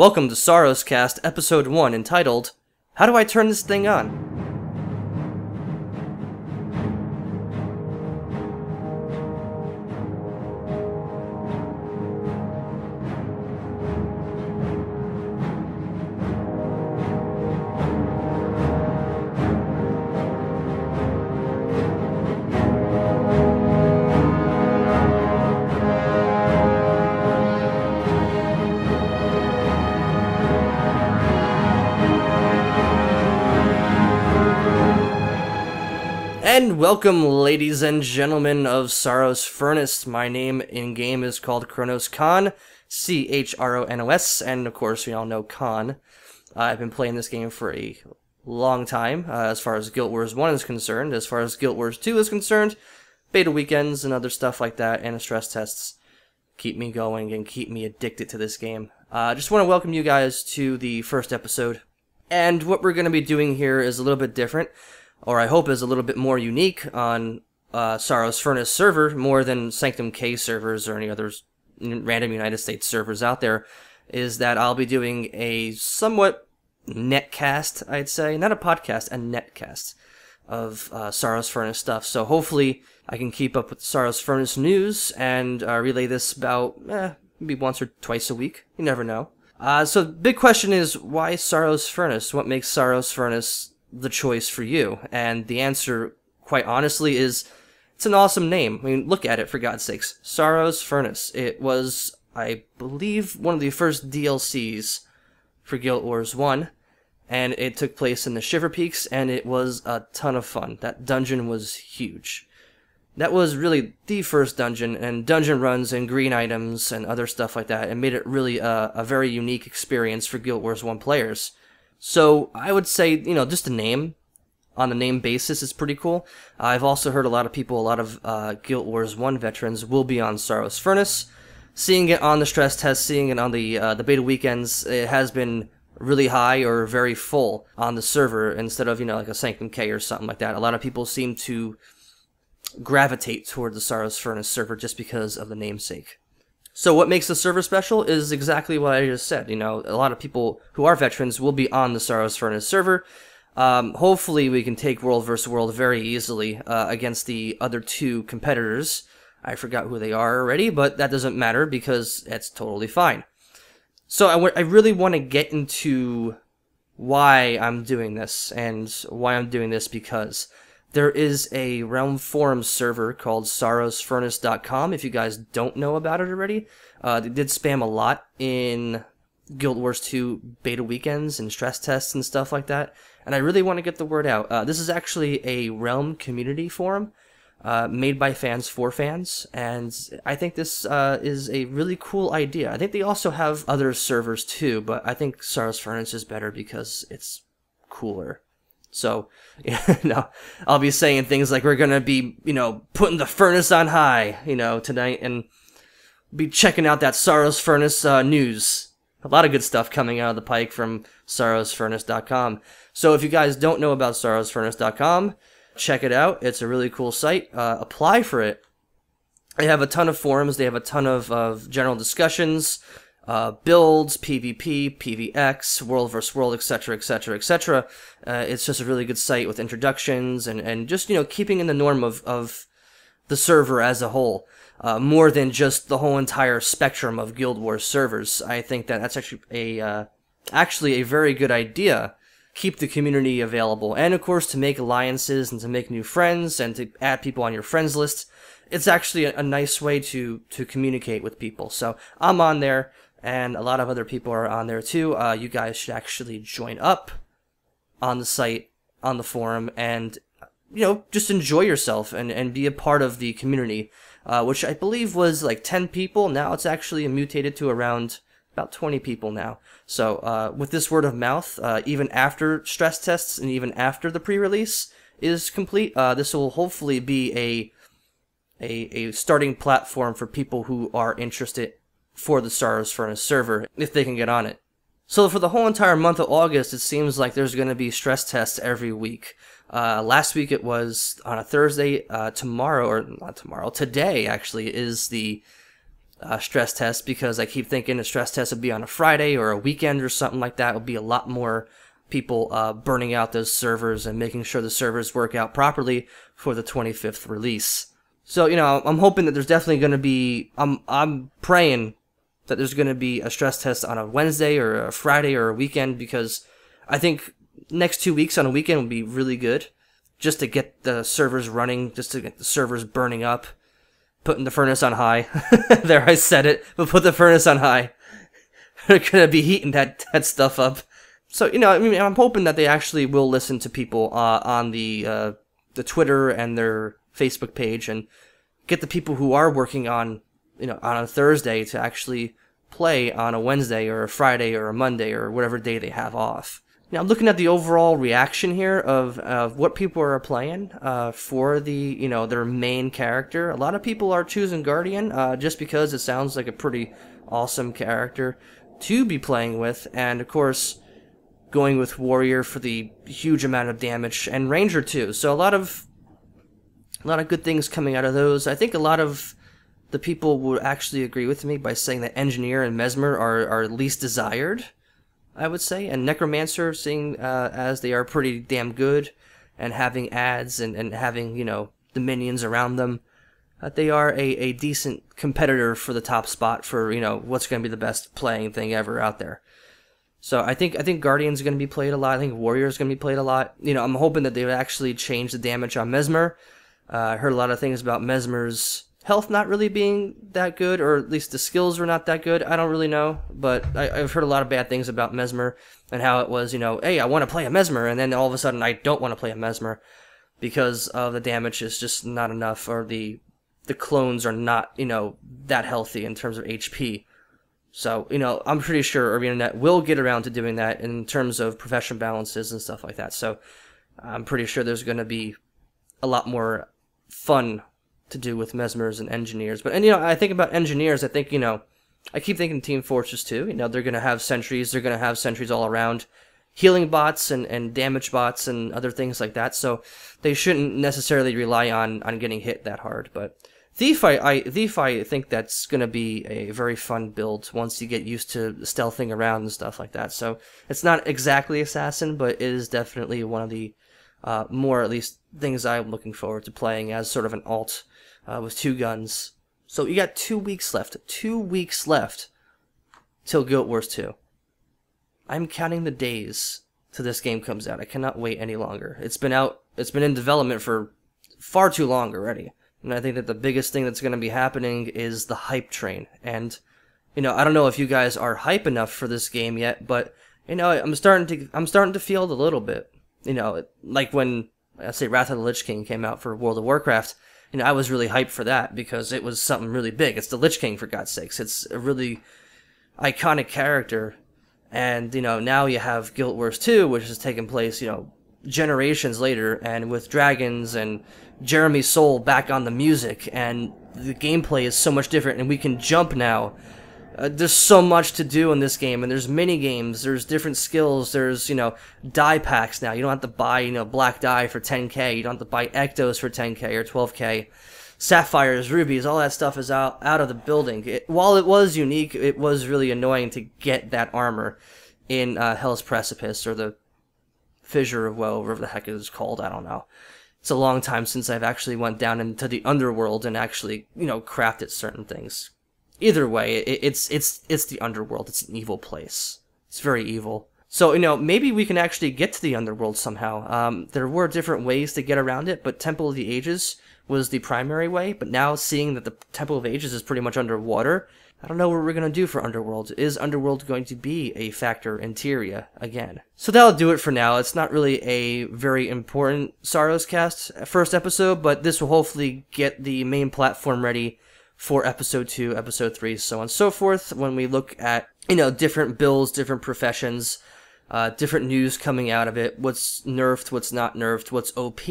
Welcome to SorrowsCast Episode 1, entitled, How Do I Turn This Thing On? And welcome, ladies and gentlemen of Sorrow's Furnace. My name in-game is called Kronos Khan, C-H-R-O-N-O-S, and of course we all know Khan. I've been playing this game for a long time, as far as Guild Wars 1 is concerned. As far as Guild Wars 2 is concerned, beta weekends and other stuff like that, and stress tests keep me going and keep me addicted to this game. Just want to welcome you guys to the first episode. And what we're going to be doing here is a little bit different, or I hope is a little bit more unique on Sorrow's Furnace server, more than Sanctum K servers or any other random United States servers out there, is that I'll be doing a somewhat netcast, I'd say. Not a podcast, a netcast of Sorrow's Furnace stuff. So hopefully I can keep up with Sorrow's Furnace news and relay this about maybe once or twice a week. You never know. So the big question is, why Sorrow's Furnace? What makes Sorrow's Furnace the choice for you? And the answer, quite honestly, is it's an awesome name. I mean, look at it, for God's sakes. Sorrow's Furnace. It was, I believe, one of the first DLCs for Guild Wars 1, and it took place in the Shiver Peaks, and it was a ton of fun. That dungeon was huge. That was really the first dungeon, and dungeon runs and green items and other stuff like that, and made it really a very unique experience for Guild Wars 1 players. So I would say, you know, just the name, on the name basis, is pretty cool. I've also heard a lot of people, a lot of Guild Wars 1 veterans will be on Sorrow's Furnace. Seeing it on the stress test, seeing it on the beta weekends, it has been really high or very full on the server instead of, you know, like a Sanctum K or something like that. A lot of people seem to gravitate toward the Sorrow's Furnace server just because of the namesake. So what makes the server special is exactly what I just said. You know, a lot of people who are veterans will be on the Sorrow's Furnace server. Hopefully we can take world versus world very easily against the other two competitors. I forgot who they are already, but that doesn't matter because it's totally fine. So I really want to get into why I'm doing this, and why I'm doing this because there is a Realm Forum server called SorrowsFurnace.com, if you guys don't know about it already. They did spam a lot in Guild Wars 2 beta weekends and stress tests and stuff like that, and I really want to get the word out. This is actually a Realm community forum made by fans for fans, and I think this is a really cool idea. I think they also have other servers too, but I think Sorrow's Furnace is better because it's cooler. So, you know, I'll be saying things like we're gonna be, you know, putting the furnace on high, you know, tonight, and be checking out that Sorrow's Furnace news. A lot of good stuff coming out of the pike from SorrowsFurnace.com. So if you guys don't know about SorrowsFurnace.com, check it out. It's a really cool site. Apply for it. They have a ton of forums. They have a ton of general discussions, builds, PvP, PvX, world versus world, etc., etc., etc. It's just a really good site with introductions and just, you know, keeping in the norm of the server as a whole, more than just the whole entire spectrum of Guild Wars servers. I think that that's actually a very good idea. Keep the community available, and of course to make alliances and to make new friends and to add people on your friends list. It's actually a nice way to communicate with people. So I'm on there, and a lot of other people are on there too. You guys should actually join up on the site, on the forum, and, you know, just enjoy yourself and be a part of the community, which I believe was like 10 people. Now it's actually mutated to around about 20 people now. So with this word of mouth, even after stress tests and even after the pre-release is complete, this will hopefully be a starting platform for people who are interested for the Sorrow's Furnace server, if they can get on it. So for the whole entire month of August, it seems like there's going to be stress tests every week. Last week it was on a Thursday. Tomorrow, or not tomorrow, today actually is the stress test, because I keep thinking a stress test would be on a Friday or a weekend or something like that. It would be a lot more people burning out those servers and making sure the servers work out properly for the 25th release. So, you know, I'm hoping that there's definitely going to be, I'm praying that there's going to be a stress test on a Wednesday or a Friday or a weekend, because I think next 2 weeks on a weekend would be really good, just to get the servers running, just to get the servers burning up, putting the furnace on high. There, I said it, but put the furnace on high. They're going to be heating that stuff up. So, you know, I mean, I'm hoping that they actually will listen to people on the Twitter and their Facebook page, and get the people who are working on, you know, on a Thursday to actually play on a Wednesday or a Friday or a Monday or whatever day they have off. Now, I'm looking at the overall reaction here of what people are playing for the, you know, their main character. A lot of people are choosing Guardian just because it sounds like a pretty awesome character to be playing with, and of course going with Warrior for the huge amount of damage, and Ranger too. So a lot of good things coming out of those. I think a lot of the people would actually agree with me by saying that Engineer and Mesmer are least desired, I would say, and Necromancer, seeing as they are pretty damn good, and having ads and having, you know, the minions around them, that they are a decent competitor for the top spot for, you know, what's going to be the best playing thing ever out there. So I think Guardian's going to be played a lot. I think Warrior's going to be played a lot. You know, I'm hoping that they would actually change the damage on Mesmer. I heard a lot of things about Mesmer's health not really being that good, or at least the skills were not that good. I don't really know, but I've heard a lot of bad things about Mesmer, and how it was, you know, hey, I want to play a Mesmer, and then all of a sudden I don't want to play a Mesmer because of the damage is just not enough, or the clones are not, you know, that healthy in terms of HP. So, you know, I'm pretty sure ArenaNet will get around to doing that in terms of profession balances and stuff like that. So I'm pretty sure there's going to be a lot more fun to do with Mesmers and Engineers. But, and you know, I think about Engineers, I think, you know, I keep thinking Team Fortress 2. You know, they're going to have sentries. They're going to have sentries all around. Healing bots and damage bots and other things like that. So they shouldn't necessarily rely on getting hit that hard. But Thief, I think that's going to be a very fun build once you get used to stealthing around and stuff like that. So it's not exactly Assassin, but it is definitely one of the more, at least, things I'm looking forward to playing as sort of an alt with 2 guns. So you got 2 weeks left. 2 weeks left till Guild Wars 2. I'm counting the days till this game comes out. I cannot wait any longer. It's been out. It's been in development for far too long already. And I think that the biggest thing that's going to be happening is the hype train. And, you know, I don't know if you guys are hype enough for this game yet, but, you know, I'm starting to feel it a little bit. You know, like when, I say, Wrath of the Lich King came out for World of Warcraft, you know, I was really hyped for that because it was something really big. It's the Lich King, for God's sakes. It's a really iconic character. And, you know, now you have Guild Wars 2, which has taken place, you know, generations later, and with dragons and Jeremy Soule back on the music, and the gameplay is so much different, and we can jump now. There's so much to do in this game, and there's mini games, there's different skills, there's, you know, dye packs now. You don't have to buy, you know, black dye for 10k, you don't have to buy ectos for 10k or 12k. Sapphires, rubies, all that stuff is out of the building. While it was unique, it was really annoying to get that armor in Hell's Precipice, or the Fissure of Woe, whatever the heck it is called, I don't know. It's a long time since I've actually went down into the underworld and actually, you know, crafted certain things. Either way, it's the underworld. It's an evil place. It's very evil. So, you know, maybe we can actually get to the underworld somehow. There were different ways to get around it, but Temple of the Ages was the primary way. But now, seeing that the Temple of Ages is pretty much underwater, I don't know what we're going to do for Underworld. Is Underworld going to be a factor in Tyria again? So that'll do it for now. It's not really a very important SorrowsCast first episode, but this will hopefully get the main platform ready for Episode 2, Episode 3, so on and so forth, when we look at, you know, different builds, different professions, different news coming out of it, what's nerfed, what's not nerfed, what's OP,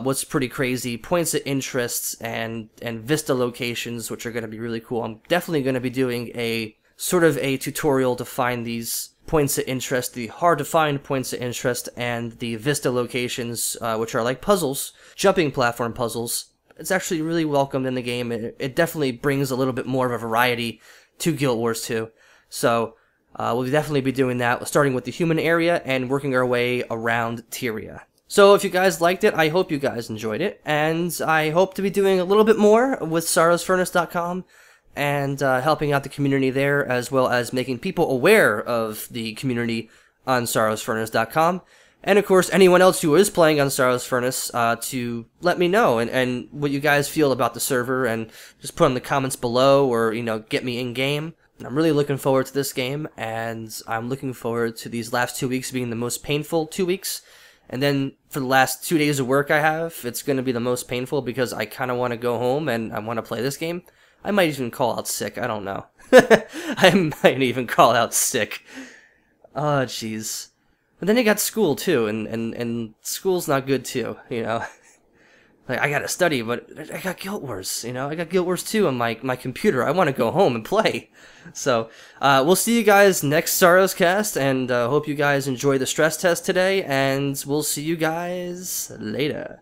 what's pretty crazy, points of interests, and Vista locations, which are going to be really cool. I'm definitely going to be doing a sort of a tutorial to find these points of interest, the hard to find points of interest, and the Vista locations, which are like puzzles, jumping platform puzzles, it's actually really welcomed in the game. It definitely brings a little bit more of a variety to Guild Wars 2. So we'll definitely be doing that, starting with the human area and working our way around Tyria. So if you guys liked it, I hope you guys enjoyed it, and I hope to be doing a little bit more with SorrowsFurnace.com and helping out the community there, as well as making people aware of the community on SorrowsFurnace.com. And of course, anyone else who is playing on Sorrow's Furnace, to let me know and what you guys feel about the server, and just put in the comments below, or, you know, get me in game. I'm really looking forward to this game, and I'm looking forward to these last 2 weeks being the most painful 2 weeks. And then for the last 2 days of work I have, it's going to be the most painful because I kind of want to go home and I want to play this game. I might even call out sick, I don't know. I might even call out sick. Oh, jeez. But then you got school too, and school's not good too, you know. Like, I gotta study, but I got Guild Wars, you know. I got Guild Wars 2 on my computer. I want to go home and play. So, we'll see you guys next SorrowsCast, and hope you guys enjoy the stress test today, and we'll see you guys later.